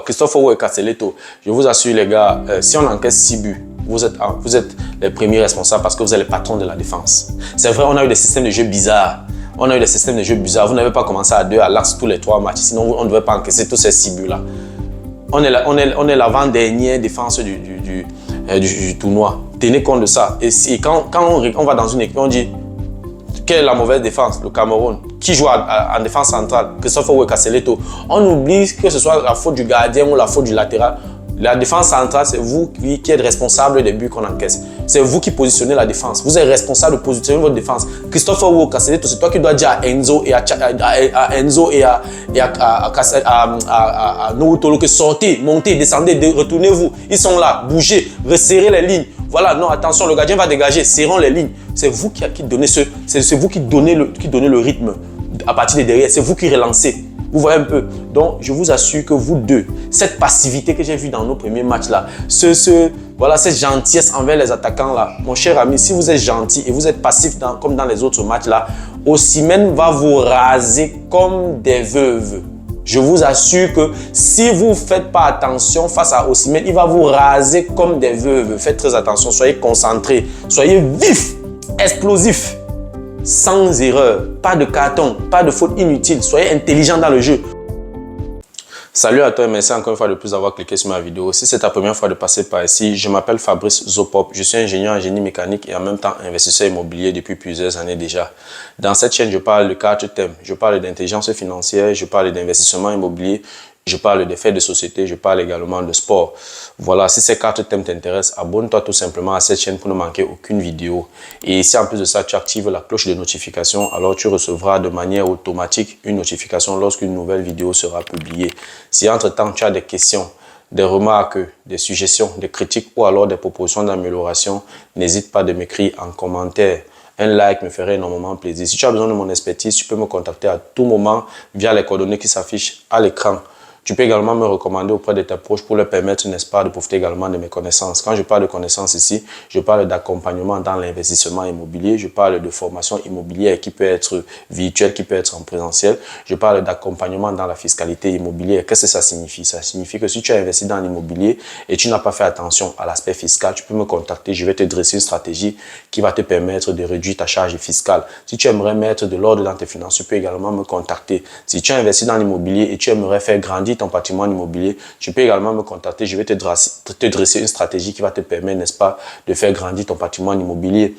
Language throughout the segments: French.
Christopher Castelletto, je vous assure les gars, si on encaisse 6 buts, vous êtes les premiers responsables parce que vous êtes les patrons de la défense. C'est vrai, on a eu des systèmes de jeu bizarres. Vous n'avez pas commencé à 2 à l'axe tous les 3 matchs. Sinon, on ne devait pas encaisser tous ces 6 buts-là. On est l'avant-dernière défense du tournoi. Tenez compte de ça. Et quand on va dans une équipe, on dit quelle est la mauvaise défense? Le Cameroun. Qui joue en défense centrale? Christopher Castelletto. On oublie que ce soit la faute du gardien ou la faute du latéral. La défense centrale, c'est vous qui êtes responsable des buts qu'on encaisse. C'est vous qui positionnez la défense. Vous êtes responsable de positionner votre défense. Christopher Castelletto, c'est toi qui dois dire à Enzo et à Noutolo que sortez, montez, descendez, retournez-vous. Ils sont là, bougez, resserrez les lignes. Voilà, non, attention, le gardien va dégager, serrons les lignes. C'est vous qui donnez le rythme à partir de derrière. C'est vous qui relancez. Vous voyez un peu. Donc, je vous assure que vous deux, cette passivité que j'ai vue dans nos premiers matchs-là, voilà, cette gentillesse envers les attaquants-là, mon cher ami, si vous êtes gentil et vous êtes passif comme dans les autres matchs-là, Osimhen va vous raser comme des veuves. Je vous assure que si vous ne faites pas attention face à Osimhen, il va vous raser comme des veuves. Faites très attention, soyez concentrés, soyez vifs, explosifs. Sans erreur, pas de carton, pas de faute inutile. Soyez intelligent dans le jeu. Salut à toi et merci encore une fois de plus d'avoir cliqué sur ma vidéo. Si c'est ta première fois de passer par ici, je m'appelle Fabrice Zopop. Je suis ingénieur en génie mécanique et en même temps investisseur immobilier depuis plusieurs années déjà. Dans cette chaîne, je parle de 4 thèmes. Je parle d'intelligence financière, je parle d'investissement immobilier, je parle des faits de société, je parle également de sport. Voilà, si ces 4 thèmes t'intéressent, abonne-toi tout simplement à cette chaîne pour ne manquer aucune vidéo. Et si en plus de ça, tu actives la cloche de notification, alors tu recevras de manière automatique une notification lorsqu'une nouvelle vidéo sera publiée. Si entre-temps, tu as des questions, des remarques, des suggestions, des critiques ou alors des propositions d'amélioration, n'hésite pas de m'écrire en commentaire. Un like me ferait énormément plaisir. Si tu as besoin de mon expertise, tu peux me contacter à tout moment via les coordonnées qui s'affichent à l'écran. Tu peux également me recommander auprès de tes proches pour leur permettre, n'est-ce pas, de profiter également de mes connaissances. Quand je parle de connaissances ici, je parle d'accompagnement dans l'investissement immobilier. Je parle de formation immobilière qui peut être virtuelle, qui peut être en présentiel. Je parle d'accompagnement dans la fiscalité immobilière. Qu'est-ce que ça signifie? Ça signifie que si tu as investi dans l'immobilier et tu n'as pas fait attention à l'aspect fiscal, tu peux me contacter. Je vais te dresser une stratégie qui va te permettre de réduire ta charge fiscale. Si tu aimerais mettre de l'ordre dans tes finances, tu peux également me contacter. Si tu as investi dans l'immobilier et tu aimerais faire grandir ton patrimoine immobilier, tu peux également me contacter. Je vais te dresser une stratégie qui va te permettre, n'est-ce pas, de faire grandir ton patrimoine immobilier.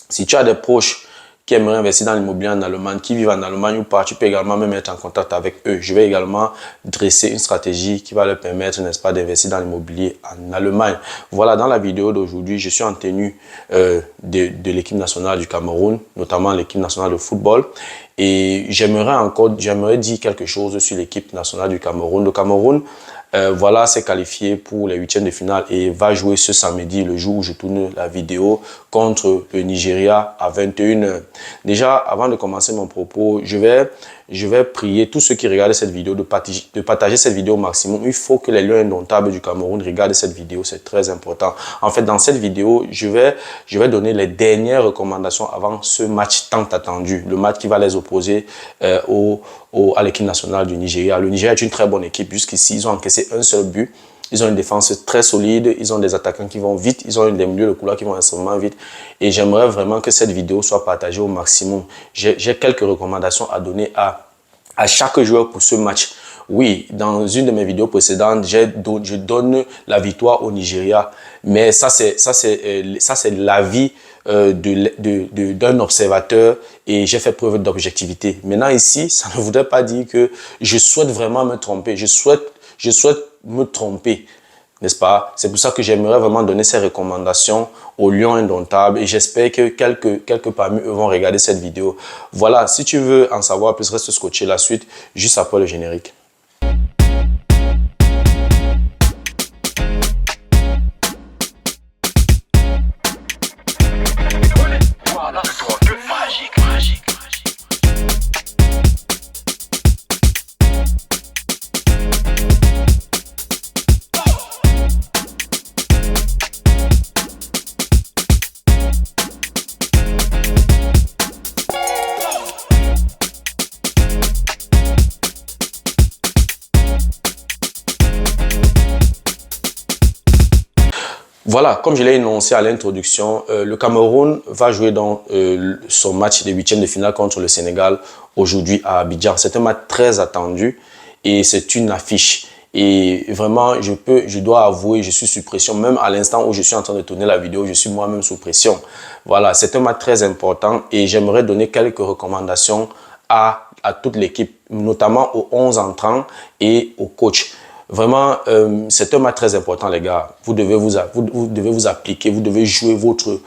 Si tu as des proches qui aimeraient investir dans l'immobilier en Allemagne, qui vivent en Allemagne ou pas, tu peux également me mettre en contact avec eux. Je vais également dresser une stratégie qui va leur permettre, n'est-ce pas, d'investir dans l'immobilier en Allemagne. Voilà, dans la vidéo d'aujourd'hui, je suis en tenue de l'équipe nationale du Cameroun, notamment l'équipe nationale de football. Et j'aimerais dire quelque chose sur l'équipe nationale du Cameroun. Le Cameroun, voilà, s'est qualifié pour les 8e de finale et va jouer ce samedi, le jour où je tourne la vidéo, contre le Nigeria à 21h. Déjà, avant de commencer mon propos, je vais prier tous ceux qui regardent cette vidéo de partager cette vidéo au maximum. Il faut que les Lions indomptables du Cameroun regardent cette vidéo, c'est très important. En fait, dans cette vidéo, je vais donner les dernières recommandations avant ce match tant attendu, le match qui va les opposer à l'équipe nationale du Nigeria. Le Nigeria est une très bonne équipe. Jusqu'ici, ils ont encaissé un seul but. Ils ont une défense très solide, ils ont des attaquants qui vont vite, ils ont des milieux de couloir qui vont extrêmement vite. Et j'aimerais vraiment que cette vidéo soit partagée au maximum. J'ai quelques recommandations à donner à chaque joueur pour ce match. Oui, dans une de mes vidéos précédentes, je donne la victoire au Nigeria. Mais ça c'est l'avis d'un observateur et j'ai fait preuve d'objectivité. Maintenant ici, ça ne voudrait pas dire que je souhaite vraiment me tromper. Je souhaite me tromper, n'est-ce pas? C'est pour ça que j'aimerais vraiment donner ces recommandations aux Lions indomptables et j'espère que quelques parmi eux vont regarder cette vidéo. Voilà, si tu veux en savoir plus, reste scotché la suite juste après le générique. Voilà, comme je l'ai énoncé à l'introduction, le Cameroun va jouer dans son match de huitième de finale contre le Sénégal aujourd'hui à Abidjan. C'est un match très attendu et c'est une affiche. Et vraiment, je dois avouer, je suis sous pression. Même à l'instant où je suis en train de tourner la vidéo, je suis moi-même sous pression. Voilà, c'est un match très important et j'aimerais donner quelques recommandations à toute l'équipe, notamment aux 11 entrants et au coach. Vraiment, c'est un match très important, les gars. Vous devez vous appliquer, vous devez jouer votre...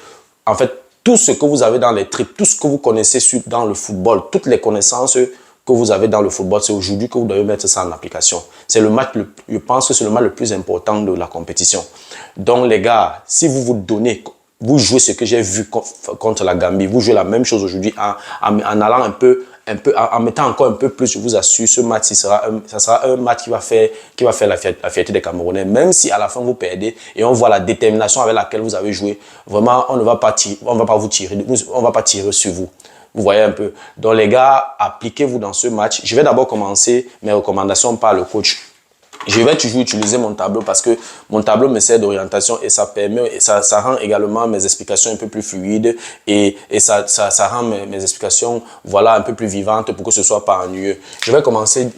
En fait, tout ce que vous avez dans les tripes, tout ce que vous connaissez dans le football, toutes les connaissances que vous avez dans le football, c'est aujourd'hui que vous devez mettre ça en application. C'est le match, je pense que c'est le match le plus important de la compétition. Donc, les gars, si vous vous donnez, vous jouez ce que j'ai vu contre la Gambie, vous jouez la même chose aujourd'hui en allant en mettant encore un peu plus, je vous assure, ce match, ça sera un match qui va faire la fierté des Camerounais. Même si à la fin vous perdez et on voit la détermination avec laquelle vous avez joué, vraiment, on va pas tirer sur vous. Vous voyez un peu. Donc les gars, appliquez-vous dans ce match. Je vais d'abord commencer mes recommandations par le coach. Je vais toujours utiliser mon tableau parce que mon tableau me sert d'orientation et ça permet, ça rend également mes explications un peu plus fluides et ça rend mes explications, voilà, un peu plus vivantes pour que ce soit pas ennuyeux. Je vais commencer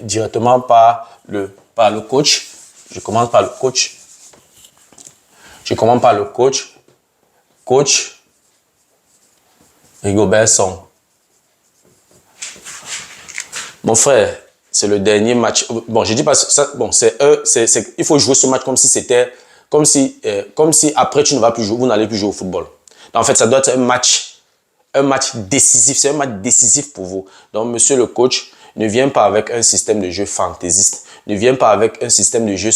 directement par le coach. Je commence par le coach. Coach Rigobert Song. Mon frère, c'est le dernier match. Bon, je dis pas ça. Bon, il faut jouer ce match comme si après tu ne vas plus jouer, vous n'allez plus jouer au football. Donc, en fait, ça doit être un match décisif. C'est un match décisif pour vous. Donc, monsieur le coach, ne viens pas avec un système de jeu fantaisiste. Ne viens pas avec un système de jeu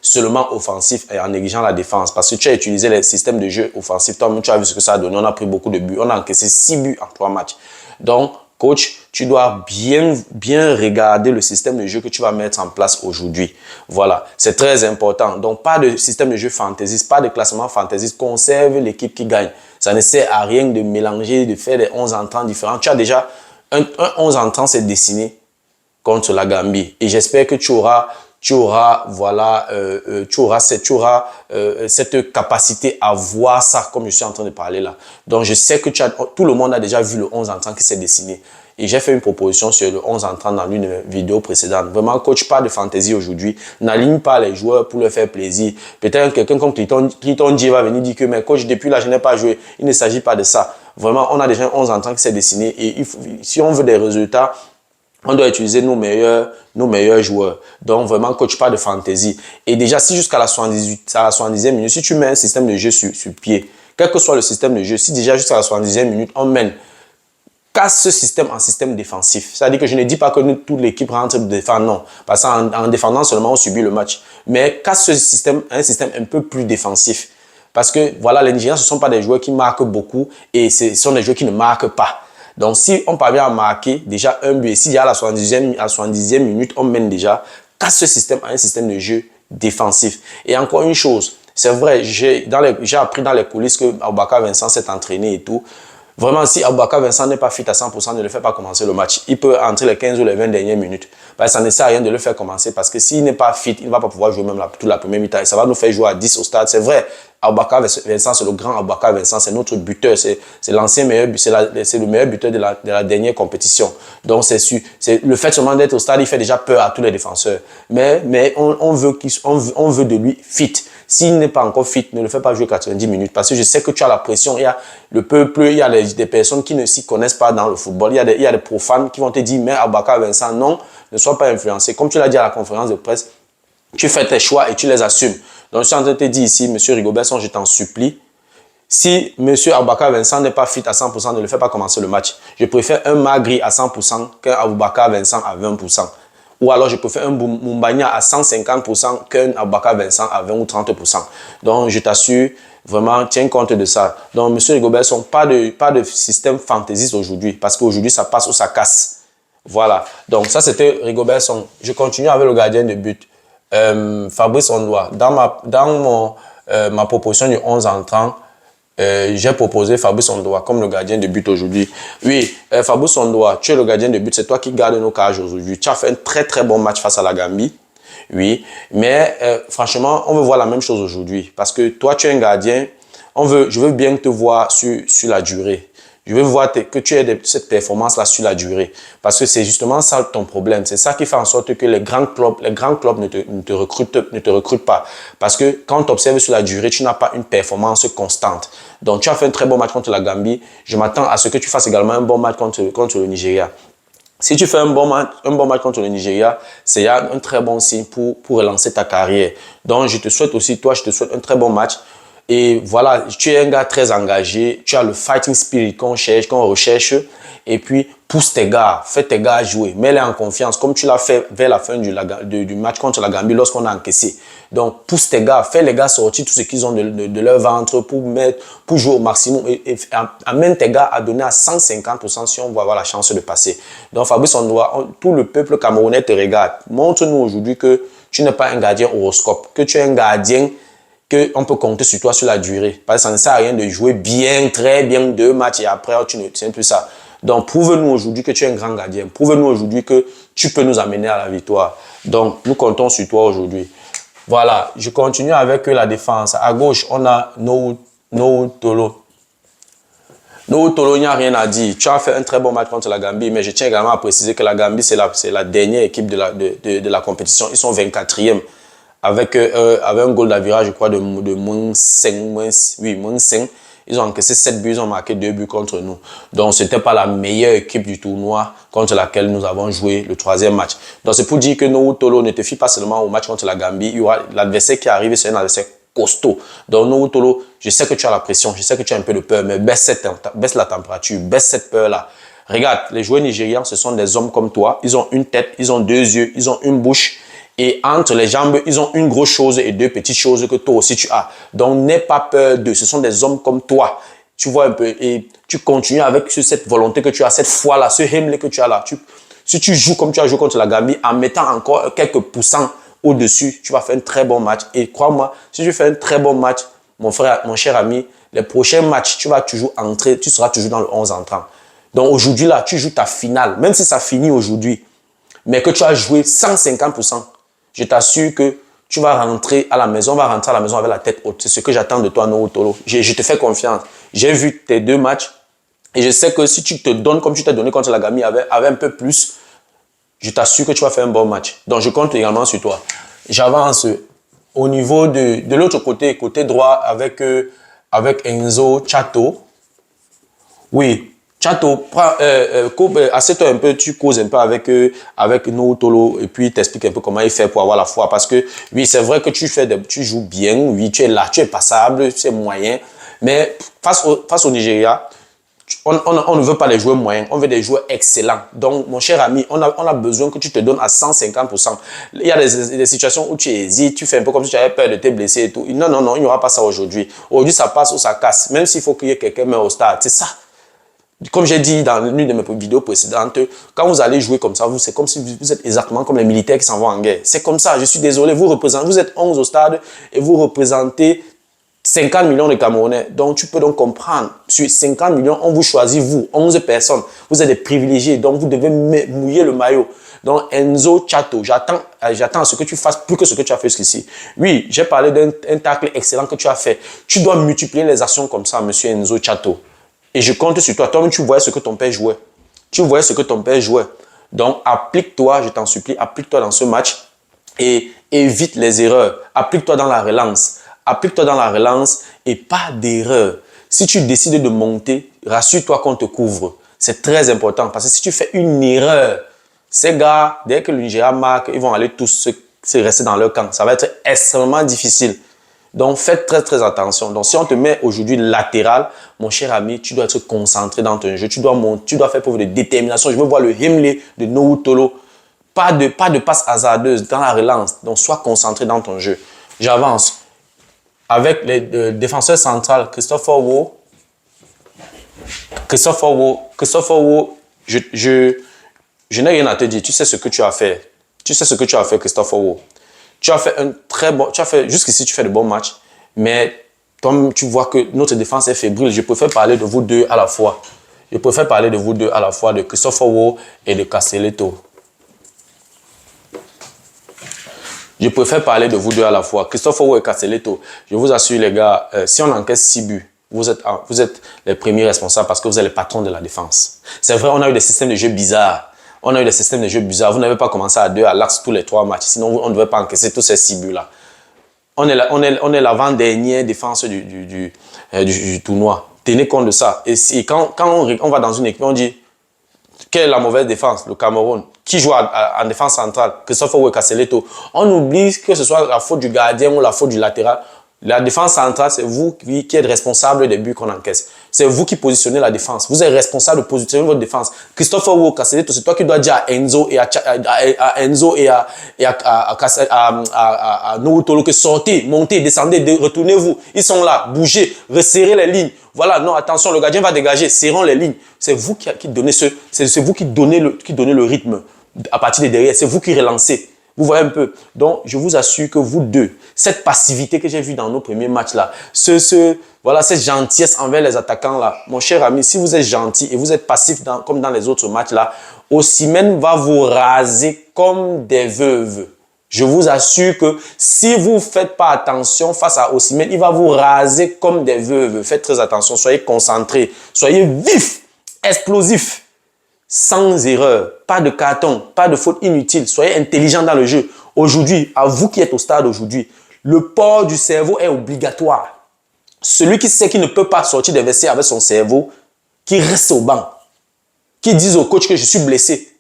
seulement offensif et en négligeant la défense. Parce que tu as utilisé les systèmes de jeu offensifs. Toi, tu as vu ce que ça a donné. On a pris beaucoup de buts. On a encaissé 6 buts en 3 matchs. Donc, coach, tu dois bien regarder le système de jeu que tu vas mettre en place aujourd'hui. Voilà, c'est très important. Donc, pas de système de jeu fantaisiste, pas de classement fantaisiste. Conserve l'équipe qui gagne. Ça ne sert à rien de mélanger, de faire des 11 entrants différents. Tu as déjà un 11 entrants, c'est dessiné contre la Gambie. Et j'espère que tu auras cette capacité à voir ça comme je suis en train de parler là. Donc, je sais que tout le monde a déjà vu le 11 entrant qui s'est dessiné. Et j'ai fait une proposition sur le 11 entrant dans une vidéo précédente. Vraiment, coach, pas de fantaisie aujourd'hui. N'aligne pas les joueurs pour leur faire plaisir. Peut-être quelqu'un comme Cliton Dié va venir dire que, mais coach, depuis là, je n'ai pas joué. Il ne s'agit pas de ça. Vraiment, on a déjà un 11 entrant qui s'est dessiné. Et si on veut des résultats, on doit utiliser nos meilleurs joueurs. Donc, vraiment, coach, pas de fantaisie. Et déjà, si jusqu'à la 70e minute, si tu mets un système de jeu sur pied, quel que soit le système de jeu, si déjà jusqu'à la 70e minute, on mène, casse ce système en système défensif. C'est-à-dire que je ne dis pas que toute l'équipe rentre défendre, non. Parce qu'en défendant seulement, on subit le match. Mais casse ce système, un système un peu plus défensif. Parce que, voilà, les Nigériens, ce ne sont pas des joueurs qui marquent beaucoup et ce sont des joueurs qui ne marquent pas. Donc, si on parvient à marquer déjà un but, et s'il y a à la 70e minute, on mène déjà, casse ce système à un système de jeu défensif. Et encore une chose, c'est vrai, j'ai appris dans les coulisses que Aboubakar Vincent s'est entraîné et tout. Vraiment, si Aboubakar Vincent n'est pas fit à 100%, ne le fait pas commencer le match. Il peut entrer les 15 ou les 20 dernières minutes. Ça ne sert à rien de le faire commencer parce que s'il n'est pas fit, il ne va pas pouvoir jouer même toute la première mi-temps. Et ça va nous faire jouer à 10 au stade. C'est vrai, Aboubakar Vincent, c'est le grand Aboubakar Vincent, c'est notre buteur. C'est l'ancien meilleur, c'est le meilleur buteur de la dernière compétition. Donc, le fait seulement d'être au stade, il fait déjà peur à tous les défenseurs. Mais on veut de lui fit. S'il n'est pas encore fit, ne le fais pas jouer 90 minutes parce que je sais que tu as la pression. Il y a le peuple, il y a des personnes qui ne s'y connaissent pas dans le football. Il y a des profanes qui vont te dire, mais Aboubakar Vincent, non, ne sois pas influencé. Comme tu l'as dit à la conférence de presse, tu fais tes choix et tu les assumes. Donc, je suis en train de te dire ici, monsieur Rigobert Song, je t'en supplie, si monsieur Aboubakar Vincent n'est pas fit à 100%, ne le fais pas commencer le match. Je préfère un Magri à 100% qu'un Aboubakar Vincent à 20%. Ou alors, je préfère un Moumbagna à 150% qu'un Aboubakar Vincent à 20 ou 30%. Donc, je t'assure, vraiment, tiens compte de ça. Donc, monsieur Rigobert Song, pas de système fantaisiste aujourd'hui, parce qu'aujourd'hui, ça passe ou ça casse. Voilà. Donc, ça, c'était Rigobert Song. Je continue avec le gardien de but. Fabrice Ondoa. Dans ma proposition du 11 entrant, j'ai proposé Fabrice Ondoa comme le gardien de but aujourd'hui. Oui, Fabrice Ondoa, tu es le gardien de but, c'est toi qui gardes nos cages aujourd'hui. Tu as fait un très très bon match face à la Gambie. oui. Mais franchement, on veut voir la même chose aujourd'hui. Parce que toi, tu es un gardien, je veux bien te voir sur la durée. Je veux voir que tu aies cette performance-là sur la durée. Parce que c'est justement ça ton problème. C'est ça qui fait en sorte que les grands clubs ne te recrutent pas. Parce que quand tu observes sur la durée, tu n'as pas une performance constante. Donc, tu as fait un très bon match contre la Gambie. Je m'attends à ce que tu fasses également un bon match contre le Nigeria. Si tu fais un bon match contre le Nigeria, c'est un très bon signe pour relancer ta carrière. Donc, je te souhaite aussi, toi, je te souhaite un très bon match. Et voilà, tu es un gars très engagé, tu as le fighting spirit qu'on cherche, qu'on recherche. Et puis, pousse tes gars, fais tes gars jouer, mets-les en confiance, comme tu l'as fait vers la fin du match contre la Gambie lorsqu'on a encaissé. Donc, pousse tes gars, fais les gars sortir tout ce qu'ils ont de leur ventre pour jouer au maximum. Et amène tes gars à donner à 150% si on va avoir la chance de passer. Donc, Fabrice Ondoa, tout le peuple camerounais te regarde. Montre-nous aujourd'hui que tu n'es pas un gardien horoscope, que tu es un gardien qu'on peut compter sur toi sur la durée. Parce que ça ne sert à rien de jouer bien, très bien 2 matchs et après, tu ne tiens plus ça. Donc, prouve-nous aujourd'hui que tu es un grand gardien. Prouve-nous aujourd'hui que tu peux nous amener à la victoire. Donc, nous comptons sur toi aujourd'hui. Voilà, je continue avec la défense. À gauche, on a No Tolo. No Tolo, il n'y a rien à dire. Tu as fait un très bon match contre la Gambie, mais je tiens également à préciser que la Gambie, c'est la dernière équipe de la compétition. Ils sont 24e. Avec un goal d'avirage, je crois, de moins 5, moins 5. Ils ont encaissé 7 buts, ils ont marqué 2 buts contre nous. Donc, ce n'était pas la meilleure équipe du tournoi contre laquelle nous avons joué le 3e match. Donc, c'est pour dire que No Tolo ne te fie pas seulement au match contre la Gambie. Il y aura l'adversaire qui arrive, c'est un adversaire costaud. Donc, No Tolo, je sais que tu as la pression, je sais que tu as un peu de peur, mais baisse la température, baisse cette peur-là. Regarde, les joueurs nigérians, ce sont des hommes comme toi. Ils ont une tête, ils ont 2 yeux, ils ont une bouche. Et entre les jambes, ils ont une grosse chose et 2 petites choses que toi aussi tu as. Donc, n'aie pas peur d'eux. Ce sont des hommes comme toi. Tu vois un peu. Et tu continues avec cette volonté que tu as, cette foi-là, ce hymne que tu as là. Si tu joues comme tu as joué contre la Gambie, en mettant encore quelques poussants au-dessus, tu vas faire un très bon match. Et crois-moi, si tu fais un très bon match, mon frère, mon cher ami, les prochains matchs, tu vas toujours entrer, tu seras toujours dans le 11 entrant. Donc, aujourd'hui, là, tu joues ta finale. Même si ça finit aujourd'hui, mais que tu as joué 150%. Je t'assure que tu vas rentrer à la maison, on va rentrer à la maison avec la tête haute. C'est ce que j'attends de toi, No Tolo. Je te fais confiance. J'ai vu tes 2 matchs et je sais que si tu te donnes comme tu t'es donné contre la Gambie avec un peu plus, je t'assure que tu vas faire un bon match. Donc, je compte également sur toi. J'avance au niveau de l'autre côté droit avec Enzo Chato. Oui. Chato, assieds-toi un peu, tu causes un peu avec No Tolo et puis t'expliques un peu comment il fait pour avoir la foi. Parce que, oui, c'est vrai que tu joues bien, oui, tu es là, tu es passable, tu es moyen. Mais face au Nigeria, on ne veut pas les joueurs moyens, on veut des joueurs excellents. Donc, mon cher ami, on a besoin que tu te donnes à 150%. Il y a des situations où tu hésites, tu fais un peu comme si tu avais peur de te blesser et tout. Non, non, non, il n'y aura pas ça aujourd'hui. Aujourd'hui, ça passe ou ça casse. Même s'il faut qu'il y ait quelqu'un au stade, c'est ça. Comme j'ai dit dans l'une de mes vidéos précédentes, quand vous allez jouer comme ça, c'est comme si vous êtes exactement comme les militaires qui s'en vont en guerre. C'est comme ça, je suis désolé, vous êtes 11 au stade et vous représentez 50 millions de Camerounais. Donc, tu peux donc comprendre, sur 50 millions, on vous choisit, vous, 11 personnes. Vous êtes des privilégiés, donc vous devez mouiller le maillot. Donc, Enzo Chato, j'attends ce que tu fasses plus que ce que tu as fait jusqu'ici. Oui, j'ai parlé d'un tacle excellent que tu as fait. Tu dois multiplier les actions comme ça, monsieur Enzo Chato. Et je compte sur toi. Toi-même, tu voyais ce que ton père jouait. Tu voyais ce que ton père jouait. Donc, applique-toi, je t'en supplie, applique-toi dans ce match et évite les erreurs. Applique-toi dans la relance. Applique-toi dans la relance et pas d'erreur. Si tu décides de monter, rassure-toi qu'on te couvre. C'est très important parce que si tu fais une erreur, ces gars, dès que le Nigeria marque, ils vont aller tous se rester dans leur camp. Ça va être extrêmement difficile. Donc, faites très, très attention. Donc, si on te met aujourd'hui latéral, mon cher ami, tu dois être concentré dans ton jeu. Tu dois faire preuve de détermination. Je veux voir le Himley de No Tolo. Pas de passe hasardeuse dans la relance. Donc, sois concentré dans ton jeu. J'avance. Avec les défenseurs centrales, Christopher Wo, je n'ai rien à te dire. Tu sais ce que tu as fait. Tu sais ce que tu as fait, Christopher Wo. Tu as fait un très bon, jusqu'ici tu fais de bons matchs, mais comme tu vois que notre défense est fébrile, je préfère parler de vous deux à la fois. Je préfère parler de vous deux à la fois, de Christopher Wo et de Castelletto. Je préfère parler de vous deux à la fois. Christophe Owo et Castelletto, je vous assure les gars, si on encaisse 6 buts, vous êtes les premiers responsables parce que vous êtes les patrons de la défense. C'est vrai, on a eu des systèmes de jeu bizarres. On a eu des systèmes de jeu bizarres. Vous n'avez pas commencé à 2 à l'axe tous les 3 matchs. Sinon, on ne devait pas encaisser tous ces 6 buts-là. On est l'avant-dernière défense du tournoi. Tenez compte de ça. Et quand on va dans une équipe, on dit quelle est la mauvaise défense? Le Cameroun. Qui joue en défense centrale? Christophe Owo et Castelletto. On oublie que ce soit la faute du gardien ou la faute du latéral. La défense centrale, c'est vous qui êtes responsable des buts qu'on encaisse. C'est vous qui positionnez la défense. Vous êtes responsable de positionner votre défense. Christophe Owo, Castelletto, c'est toi qui dois dire à Enzo et à Noutolo que sortez, montez, descendez, retournez-vous. Ils sont là, bougez, resserrez les lignes. Voilà, non, attention, le gardien va dégager, serrons les lignes. C'est vous qui donnez c'est vous qui donnez le rythme à partir de derrière. C'est vous qui relancez. Vous voyez un peu. Donc, je vous assure que vous deux, cette passivité que j'ai vue dans nos premiers matchs là, voilà, cette gentillesse envers les attaquants là, mon cher ami, si vous êtes gentil et vous êtes passif comme dans les autres matchs là, Osimhen va vous raser comme des veuves. Je vous assure que si vous ne faites pas attention face à Osimhen, il va vous raser comme des veuves. Faites très attention, soyez concentrés, soyez vifs, explosifs. Sans erreur, pas de carton, pas de faute inutile. Soyez intelligent dans le jeu. Aujourd'hui, à vous qui êtes au stade aujourd'hui, le port du cerveau est obligatoire. Celui qui sait qu'il ne peut pas sortir des vestiaires avec son cerveau, qui reste au banc, qui dise au coach que je suis blessé,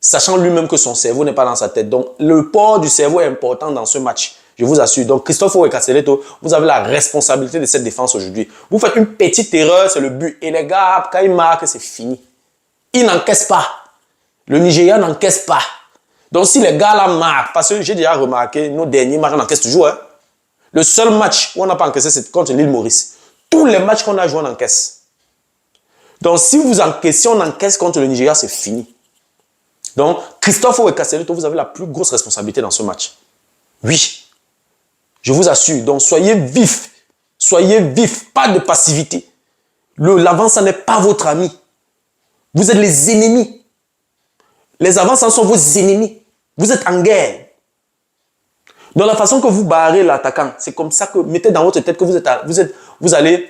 sachant lui-même que son cerveau n'est pas dans sa tête. Donc, le port du cerveau est important dans ce match. Je vous assure. Donc, Christophe Owo et Castelletto, vous avez la responsabilité de cette défense aujourd'hui. Vous faites une petite erreur, c'est le but. Et les gars, quand ils marquent, c'est fini. Ils n'encaissent pas. Le Nigeria n'encaisse pas. Donc, si les gars là marquent, parce que j'ai déjà remarqué, nos derniers matchs, on encaisse toujours. Hein. Le seul match où on n'a pas encaissé, c'est contre l'île Maurice. Tous les matchs qu'on a joués, on encaisse. Donc, si vous encaissez, on encaisse contre le Nigeria, c'est fini. Donc, Christophe Owo et Castelletto, vous avez la plus grosse responsabilité dans ce match. Oui. Je vous assure. Donc, soyez vifs. Soyez vifs. Pas de passivité. L'avance, ça n'est pas votre ami. Vous êtes les ennemis. Les avanceurs sont vos ennemis. Vous êtes en guerre. Dans la façon que vous barrez l'attaquant, c'est comme ça que mettez dans votre tête que vous allez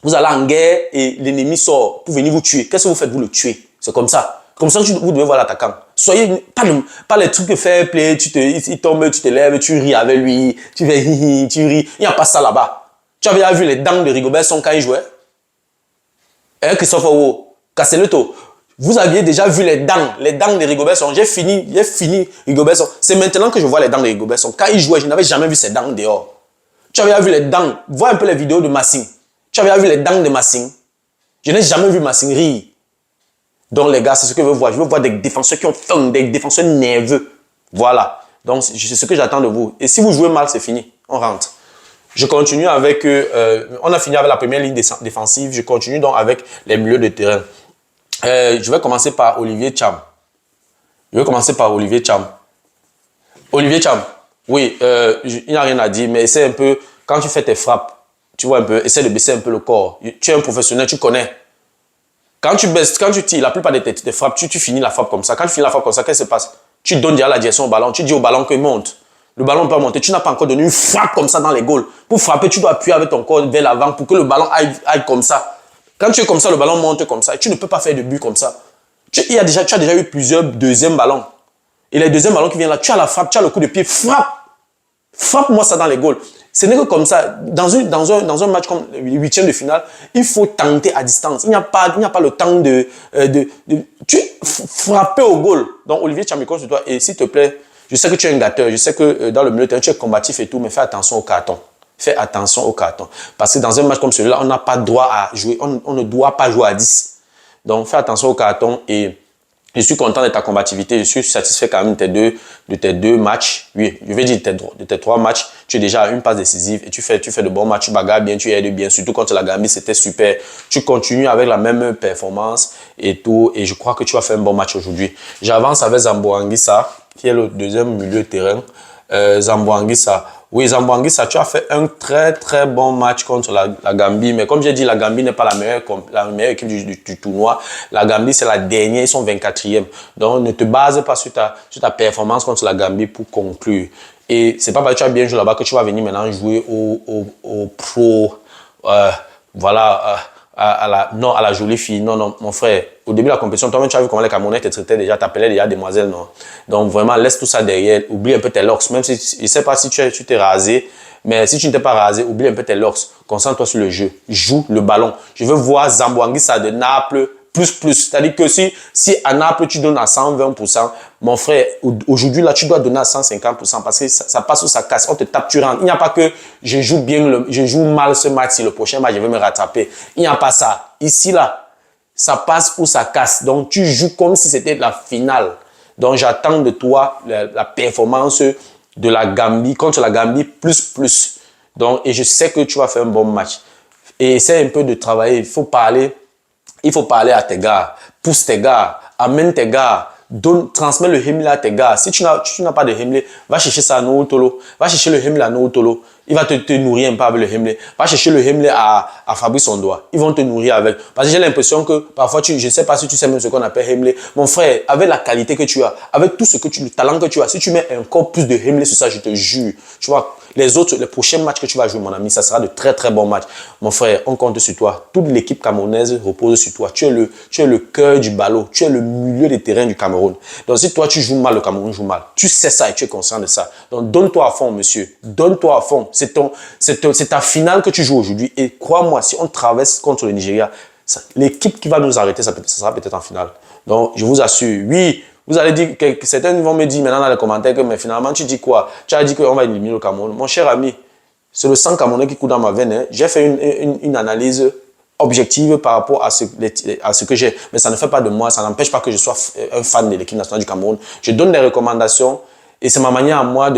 en guerre et l'ennemi sort pour venir vous tuer. Qu'est-ce que vous faites? Vous le tuez. C'est comme ça. Comme ça que vous devez voir l'attaquant. Soyez pas les trucs de fair play, il tombe, tu te lèves, tu ris avec lui, tu fais hi, tu ris. Il n'y a pas ça là-bas. Tu avais vu les dents de Rigobert Song quand il jouait? Hein, Christophe Owo, Castelletto, vous aviez déjà vu les dents de Rigobert Song. J'ai fini Rigobert Song. C'est maintenant que je vois les dents de Rigobert Song. Quand il jouait, je n'avais jamais vu ses dents dehors. Tu avais vu les dents. Vois un peu les vidéos de Massing. Tu avais vu les dents de Massing. Je n'ai jamais vu Massing rire. Donc les gars, c'est ce que je veux voir. Je veux voir des défenseurs qui ont faim, des défenseurs nerveux. Voilà. Donc c'est ce que j'attends de vous. Et si vous jouez mal, c'est fini. On rentre. Je continue avec... on a fini avec la première ligne défensive. Je continue donc avec les milieux de terrain. Je vais commencer par Olivier Cham. Olivier Cham, oui, il n'y a rien à dire, mais essaie un peu, quand tu fais tes frappes, tu vois un peu, essaie de baisser un peu le corps. Tu es un professionnel, tu connais. Quand tu baisses, quand tu tires, la plupart de tes frappes, tu finis la frappe comme ça. Quand tu finis la frappe comme ça, qu'est-ce qui se passe? Tu donnes déjà la direction au ballon, tu dis au ballon qu'il monte. Le ballon peut monter. Tu n'as pas encore donné une frappe comme ça dans les goals. Pour frapper, tu dois appuyer avec ton corps vers l'avant pour que le ballon aille comme ça. Quand tu es comme ça, le ballon monte comme ça. Et tu ne peux pas faire de but comme ça. Tu as déjà eu plusieurs deuxièmes ballons. Et les deuxièmes ballons qui viennent là, tu as la frappe, tu as le coup de pied, frappe. Frappe-moi ça dans les goals. Ce n'est que comme ça. Dans un match comme le 8e de finale, il faut tenter à distance. Il n'y a pas le temps tu frapper au goal. Donc, Olivier Chamikon, sur toi. Et s'il te plaît, je sais que tu es un gâteur. Je sais que dans le milieu de terrain, tu es combatif et tout, mais fais attention au carton. Fais attention au carton. Parce que dans un match comme celui-là, on n'a pas droit à jouer. On ne doit pas jouer à 10. Donc, fais attention au carton. Et je suis content de ta combativité. Je suis satisfait quand même de tes deux matchs. Oui, je vais dire de tes 3 matchs. Tu es déjà à une passe décisive et tu fais de bons matchs. Tu bagarres bien, tu aides bien. Surtout contre la Gambie, c'était super. Tu continues avec la même performance et tout. Et je crois que tu vas faire un bon match aujourd'hui. J'avance avec Zambo Anguissa, qui est le deuxième milieu de terrain. Zambo Anguissa. Oui, Zambo Anguissa, tu as fait un très très bon match contre la Gambie. Mais comme j'ai dit, la Gambie n'est pas la meilleure équipe du tournoi. La Gambie, c'est la dernière, ils sont 24e. Donc, ne te base pas sur ta performance contre la Gambie pour conclure. Et c'est pas parce que tu as bien joué là-bas que tu vas venir maintenant jouer au pro, voilà, non, à la jolie fille. Non, non, mon frère, au début de la compétition, toi-même, tu as vu comment les Camerounais te traitaient déjà, t'appelaient déjà demoiselle, non. Donc vraiment, laisse tout ça derrière, oublie un peu tes locks, même si, je ne sais pas si tu t'es rasé, mais si tu ne t'es pas rasé, oublie un peu tes locks, concentre-toi sur le jeu, joue le ballon. Je veux voir Zamboanguissa de Naples, plus. C'est-à-dire que si à Naples, tu donnes à 120%, mon frère, aujourd'hui, là, tu dois donner à 150% parce que ça passe ou ça casse. On te tape, tu rentres. Il n'y a pas que je joue bien, je joue mal ce match, si le prochain match, je vais me rattraper. Il n'y a pas ça. Ici, là, ça passe ou ça casse. Donc, tu joues comme si c'était la finale. Donc, j'attends de toi la performance de la Gambie, contre la Gambie, plus. Donc, et je sais que tu vas faire un bon match. Et essaie un peu de travailler. Il faut parler à tes gars, pousse tes gars, amène tes gars, transmets le Hemley à tes gars. Si tu n'as pas de Hemley, va chercher ça à Nootolo. Va chercher le Hemley à Nootolo. Il va te nourrir un peu avec le Hemley. Va chercher le Hemley à Fabrice Ondoa. Ils vont te nourrir avec. Parce que j'ai l'impression que parfois, je ne sais pas si tu sais même ce qu'on appelle Hemley. Mon frère, avec la qualité que tu as, avec tout le talent que tu as, si tu mets encore plus de Hemley sur ça, je te jure, tu vois, les prochains matchs que tu vas jouer, mon ami, ça sera de très bons matchs. Mon frère, on compte sur toi. Toute l'équipe camerounaise repose sur toi. Tu es le cœur du ballon. Tu es le milieu des terrains du Cameroun. Donc, si toi, tu joues mal, le Cameroun joue mal. Tu sais ça et tu es conscient de ça. Donc, donne-toi à fond, monsieur. Donne-toi à fond. C'est ta finale que tu joues aujourd'hui. Et crois-moi, si on traverse contre le Nigeria, l'équipe qui va nous arrêter, ça sera peut-être en finale. Donc, je vous assure, oui, vous allez dire, certains vont me dire maintenant dans les commentaires que mais finalement, tu dis quoi? Tu as dit qu'on va éliminer le Cameroun. Mon cher ami, c'est le sang camerounais qui coule dans ma veine. Hein. J'ai fait une analyse objective par rapport à ce que j'ai. Mais ça ne fait pas de moi, ça n'empêche pas que je sois un fan de l'équipe nationale du Cameroun. Je donne des recommandations et c'est ma manière à moi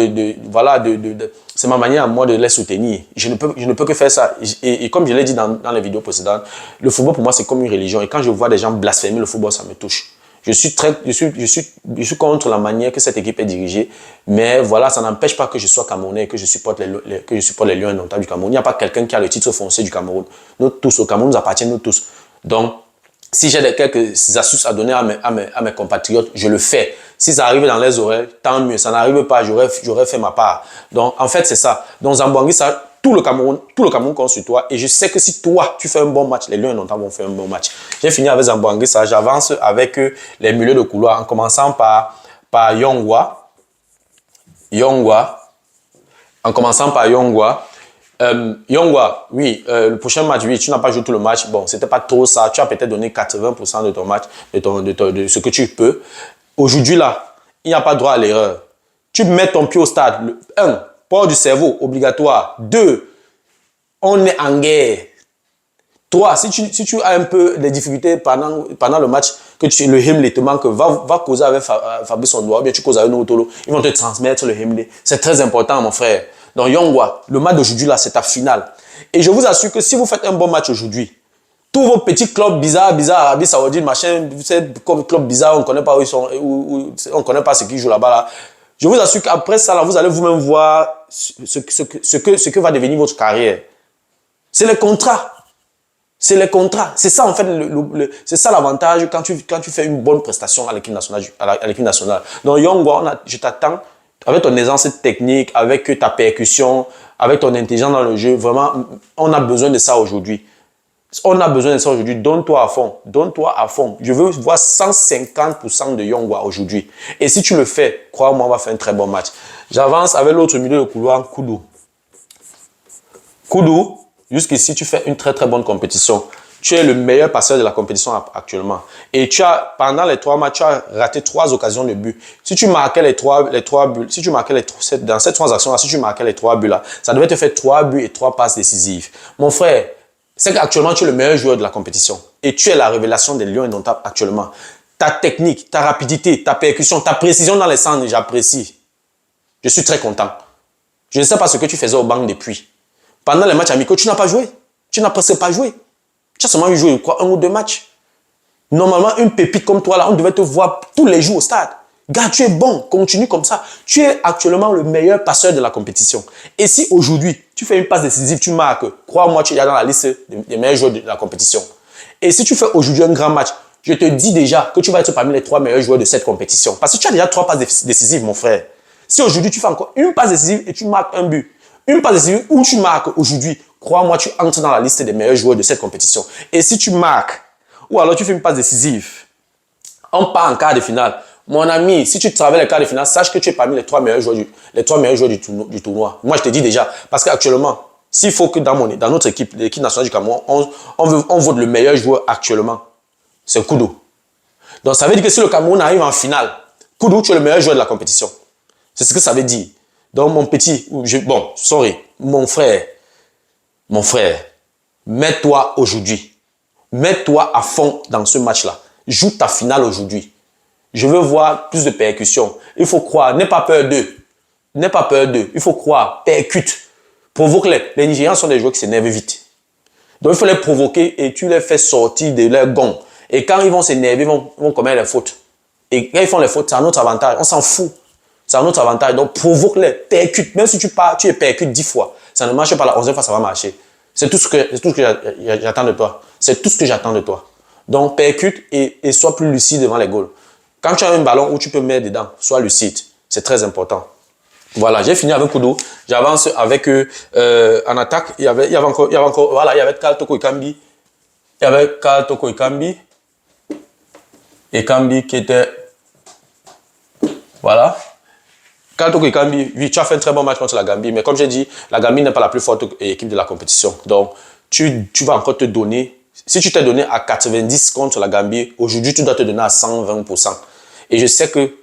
c'est ma manière à moi de les soutenir. Je ne peux que faire ça. Et comme je l'ai dit dans les vidéos précédentes, le football pour moi c'est comme une religion. Et quand je vois des gens blasphémer le football, ça me touche. Je suis contre la manière que cette équipe est dirigée, mais voilà, ça n'empêche pas que je sois Camerounais et que je supporte les Lions indomptables du Cameroun. Il n'y a pas quelqu'un qui a le titre foncier du Cameroun. Nous tous, au Cameroun, nous appartient, nous tous. Donc, si j'ai quelques astuces à donner à mes compatriotes, je le fais. Si ça arrive dans les oreilles, tant mieux. Ça n'arrive pas, j'aurais fait ma part. Donc, en fait, c'est ça. Donc, Zamboanguissa, tout le Cameroun compte sur toi. Et je sais que si toi, tu fais un bon match, les Lions indomptables vont faire un bon match. J'ai fini avec Zamboanguissa. J'avance avec les milieux de couloir en commençant par Yongwa. En commençant par Yongwa. Yongwa, oui, le prochain match, oui, tu n'as pas joué tout le match. Bon, c'était pas trop ça. Tu as peut-être donné 80% de ton match, de ce que tu peux. Aujourd'hui, là, il n'y a pas droit à l'erreur. Tu mets ton pied au stade. 1, port du cerveau, obligatoire. 2, on est en guerre. 3, si tu as un peu de difficultés pendant le match, que le Hemley te manque, va causer avec Fabrice Ondoa, ou bien tu causes avec Nootolo. Ils vont te transmettre le Hemley. C'est très important, mon frère. Donc, Yongwa, le match d'aujourd'hui, là, c'est ta finale. Et je vous assure que si vous faites un bon match aujourd'hui, tous vos petits clubs bizarres, Arabie Saoudite, machin, vous savez, comme clubs bizarres, on ne connaît pas où ils sont, on ne connaît pas ce qu'ils jouent là-bas, là. Je vous assure qu'après ça, là, vous allez vous-même voir ce que va devenir votre carrière. C'est les contrats. C'est les contrats. C'est ça, en fait, c'est ça l'avantage quand tu fais une bonne prestation à l'équipe nationale. Donc, Yongwa, je t'attends avec ton aisance technique, avec ta percussion, avec ton intelligence dans le jeu. Vraiment, on a besoin de ça aujourd'hui. On a besoin de ça aujourd'hui. Donne-toi à fond. Donne-toi à fond. Je veux voir 150% de Yongwa aujourd'hui. Et si tu le fais, crois-moi, on va faire un très bon match. J'avance avec l'autre milieu de couloir, Koudou. Koudou, jusqu'ici, tu fais une très bonne compétition. Tu es le meilleur passeur de la compétition actuellement. Et pendant les 3 matchs, tu as raté 3 occasions de but. Si tu marquais les 3 buts, dans cette transaction-là, si tu marquais les 3 buts là, ça devait te faire 3 buts et 3 passes décisives. Mon frère, c'est qu'actuellement, tu es le meilleur joueur de la compétition. Et tu es la révélation des Lions indomptables actuellement. Ta technique, ta rapidité, ta percussion, ta précision dans les centres, j'apprécie. Je suis très content. Je ne sais pas ce que tu faisais au banc depuis. Pendant les matchs amicaux, tu n'as pas joué. Tu n'as presque pas joué. Tu as seulement joué quoi, 1 ou 2 matchs. Normalement, une pépite comme toi, là, on devait te voir tous les jours au stade. Gars, tu es bon, continue comme ça. Tu es actuellement le meilleur passeur de la compétition. Et si aujourd'hui, tu fais une passe décisive, tu marques, crois-moi, tu es dans la liste des meilleurs joueurs de la compétition. Et si tu fais aujourd'hui un grand match, je te dis déjà que tu vas être parmi les 3 meilleurs joueurs de cette compétition. Parce que tu as déjà 3 passes décisives, mon frère. Si aujourd'hui, tu fais encore une passe décisive et tu marques un but, une passe décisive où tu marques aujourd'hui, crois-moi, tu entres dans la liste des meilleurs joueurs de cette compétition. Et si tu marques, ou alors tu fais une passe décisive, on part en quart de finale. Mon ami, si tu travailles les quarts de finale, sache que tu es parmi les trois meilleurs joueurs du tournoi. Moi, je te dis déjà, parce qu'actuellement, s'il faut que dans notre équipe, l'équipe nationale du Cameroun, on vote le meilleur joueur actuellement, c'est Koudou. Donc, ça veut dire que si le Cameroun arrive en finale, Koudou, tu es le meilleur joueur de la compétition. C'est ce que ça veut dire. Donc, mon frère, mets-toi aujourd'hui. Mets-toi à fond dans ce match-là. Joue ta finale aujourd'hui. Je veux voir plus de percussions. Il faut croire. N'aie pas peur d'eux. N'aie pas peur d'eux. Il faut croire. Percute. Provoque-les. Les Nigérians sont des joueurs qui s'énervent vite. Donc, il faut les provoquer et tu les fais sortir de leur gond. Et quand ils vont s'énerver, ils vont commettre les fautes. Et quand ils font les fautes, c'est un autre avantage. On s'en fout. C'est un autre avantage. Donc, provoque-les. Percute. Même si tu es percute 10 fois, ça ne marche pas la 11e fois, ça va marcher. C'est tout ce que j'attends de toi. C'est tout ce que j'attends de toi. Donc, percute et sois plus lucide devant les goals. Quand tu as un ballon où tu peux mettre dedans, sois lucide. C'est très important. Voilà, j'ai fini avec Koudou. J'avance avec en attaque. Il y avait Karl Toko Ekambi. Il y avait Karl Toko Ekambi. Ekambi qui était... Voilà. Karl Toko Ekambi, oui, tu as fait un très bon match contre la Gambie. Mais comme j'ai dit, la Gambie n'est pas la plus forte équipe de la compétition. Donc, tu vas encore te donner... Si tu t'es donné à 90 contre la Gambie, aujourd'hui, tu dois te donner à 120%. Et je sais que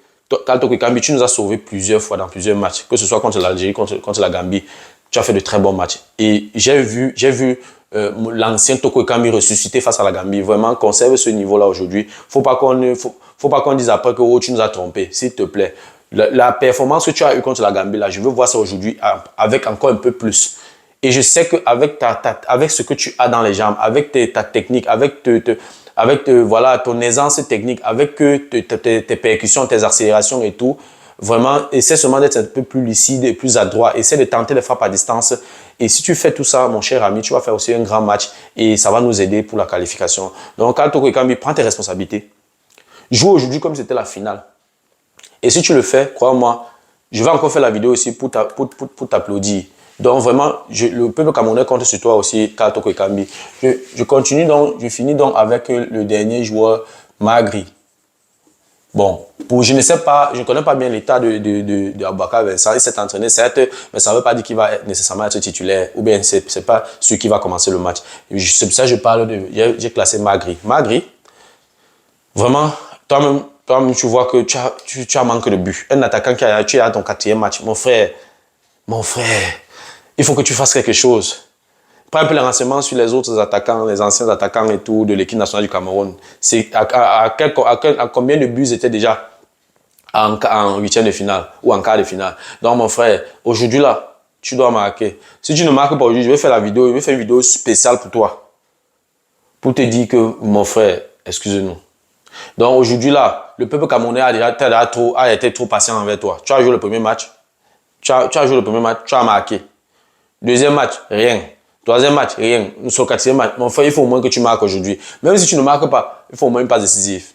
Karl Toko Ekambi, tu nous as sauvé plusieurs fois dans plusieurs matchs, que ce soit contre l'Algérie, contre la Gambie. Tu as fait de très bons matchs. Et j'ai vu l'ancien Toko Ekambi ressusciter face à la Gambie. Vraiment, conserve ce niveau-là aujourd'hui. Faut pas qu'on dise après que oh, tu nous as trompé, s'il te plaît. La performance que tu as eue contre la Gambie, là, je veux voir ça aujourd'hui avec encore un peu plus. Et je sais qu'avec avec ce que tu as dans les jambes, avec ta technique, avec voilà, ton aisance technique, avec tes percussions, tes accélérations et tout, vraiment, essaie seulement d'être un peu plus lucide et plus adroit. Essaie de tenter les frappes à distance. Et si tu fais tout ça, mon cher ami, tu vas faire aussi un grand match et ça va nous aider pour la qualification. Donc, Karl Toko Ekambi, prends tes responsabilités. Joue aujourd'hui comme si c'était la finale. Et si tu le fais, crois-moi, je vais encore faire la vidéo aussi pour t'applaudir. Donc vraiment, le peuple camerounais compte sur toi aussi, Karl Toko Ekambi. Je finis donc avec le dernier joueur, Magri. Bon, je ne sais pas, je ne connais pas bien l'état de Aboubakar Vincent. Il s'est entraîné, certes, mais ça ne veut pas dire qu'il va nécessairement être titulaire. Ou bien, ce n'est pas celui qui va commencer le match. C'est pour ça que je parle j'ai classé Magri. Magri, vraiment, toi-même, tu vois que tu as manque de but. Un attaquant tu es à ton 4e match. Mon frère, il faut que tu fasses quelque chose. Prends un peu les renseignements sur les autres attaquants, les anciens attaquants et tout de l'équipe nationale du Cameroun. C'est à combien de buts ils étaient déjà en 8e de finale ou en quart de finale. Donc mon frère, aujourd'hui là, tu dois marquer. Si tu ne marques pas aujourd'hui, je vais faire une vidéo spéciale pour toi. Pour te dire que mon frère, excusez-nous. Donc aujourd'hui là, le peuple camerounais a été trop patient envers toi. Tu as joué le premier match. Tu as joué le premier match, tu as marqué. Deuxième match, rien. Troisième match, rien. Sur le 4e match, mon frère, il faut au moins que tu marques aujourd'hui. Même si tu ne marques pas, il faut au moins une passe décisive.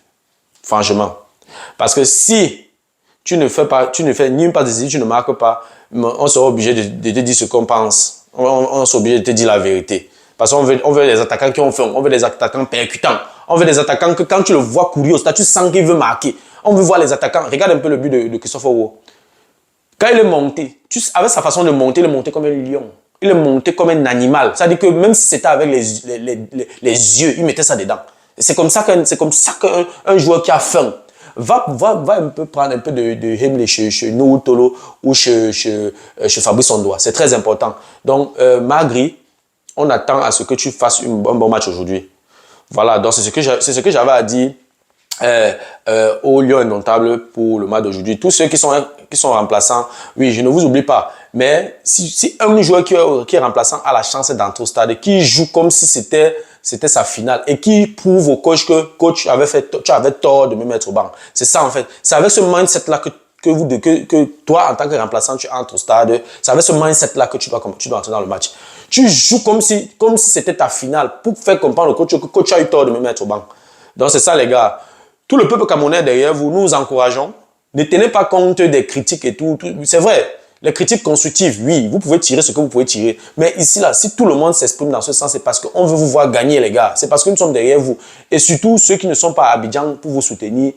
Franchement. Parce que si tu ne fais ni une passe décisive, tu ne marques pas, on sera obligé de te dire ce qu'on pense. On sera obligé de te dire la vérité. Parce qu'on veut des attaquants qui ont faim, on veut des attaquants percutants. On veut des attaquants que quand tu le vois courir au stade, tu sens qu'il veut marquer. On veut voir les attaquants. Regarde un peu le but de Christophe Owo. Quand il est monté, avec sa façon de monter, il est monté comme un lion. Il est monté comme un animal. C'est-à-dire que même si c'était avec les yeux, il mettait ça dedans. C'est comme ça qu'un joueur qui a faim va un peu prendre un peu de Hemley chez Nour Tolo ou chez Fabrice Ondoa. C'est très important. Donc, Magri, on attend à ce que tu fasses un bon match aujourd'hui. Voilà, donc c'est ce que j'avais à dire aux Lions indomptables pour le match d'aujourd'hui. Tous ceux qui sont remplaçants, oui, je ne vous oublie pas. Mais si un joueur qui est remplaçant a la chance d'entrer au stade, qui joue comme si c'était sa finale et qui prouve au coach que coach tu avais tort de me mettre au banc. C'est ça en fait. C'est avec ce mindset-là que toi, en tant que remplaçant, tu entres au stade. C'est avec ce mindset-là que tu dois entrer dans le match. Tu joues comme si c'était ta finale pour faire comprendre au coach que coach a eu tort de me mettre au banc. Donc c'est ça les gars. Tout le peuple camerounais derrière vous, nous encourageons. Ne tenez pas compte des critiques et tout. C'est vrai, les critiques constructives, oui, vous pouvez tirer ce que vous pouvez tirer. Mais ici, là, si tout le monde s'exprime dans ce sens, c'est parce qu'on veut vous voir gagner, les gars. C'est parce que nous sommes derrière vous. Et surtout, ceux qui ne sont pas à Abidjan pour vous soutenir,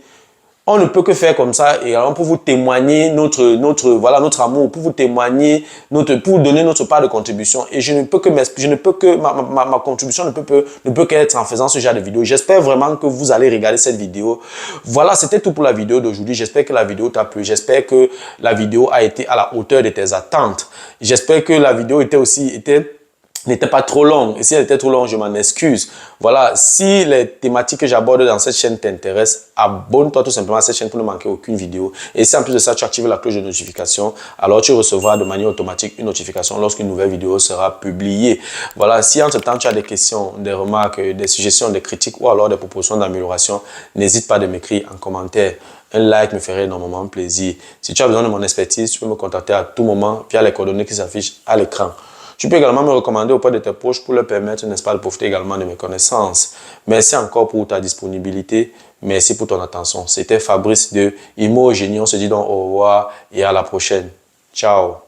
on ne peut que faire comme ça et alors pour vous témoigner notre amour, pour vous témoigner, pour vous donner notre part de contribution. Et ma contribution ne peut qu'être en faisant ce genre de vidéo. J'espère vraiment que vous allez regarder cette vidéo. Voilà, c'était tout pour la vidéo d'aujourd'hui. J'espère que la vidéo t'a plu. J'espère que la vidéo a été à la hauteur de tes attentes. J'espère que la vidéo n'était pas trop longue. Et si elle était trop longue, je m'en excuse. Voilà, si les thématiques que j'aborde dans cette chaîne t'intéressent, abonne-toi tout simplement à cette chaîne pour ne manquer aucune vidéo. Et si en plus de ça, tu actives la cloche de notification, alors tu recevras de manière automatique une notification lorsqu'une nouvelle vidéo sera publiée. Voilà, si entre-temps tu as des questions, des remarques, des suggestions, des critiques ou alors des propositions d'amélioration, n'hésite pas à m'écrire en commentaire. Un like me ferait énormément plaisir. Si tu as besoin de mon expertise, tu peux me contacter à tout moment via les coordonnées qui s'affichent à l'écran. Tu peux également me recommander auprès de tes proches pour leur permettre, n'est-ce pas, de profiter également de mes connaissances. Merci encore pour ta disponibilité. Merci pour ton attention. C'était Fabrice de Imo Génie. On se dit donc au revoir et à la prochaine. Ciao.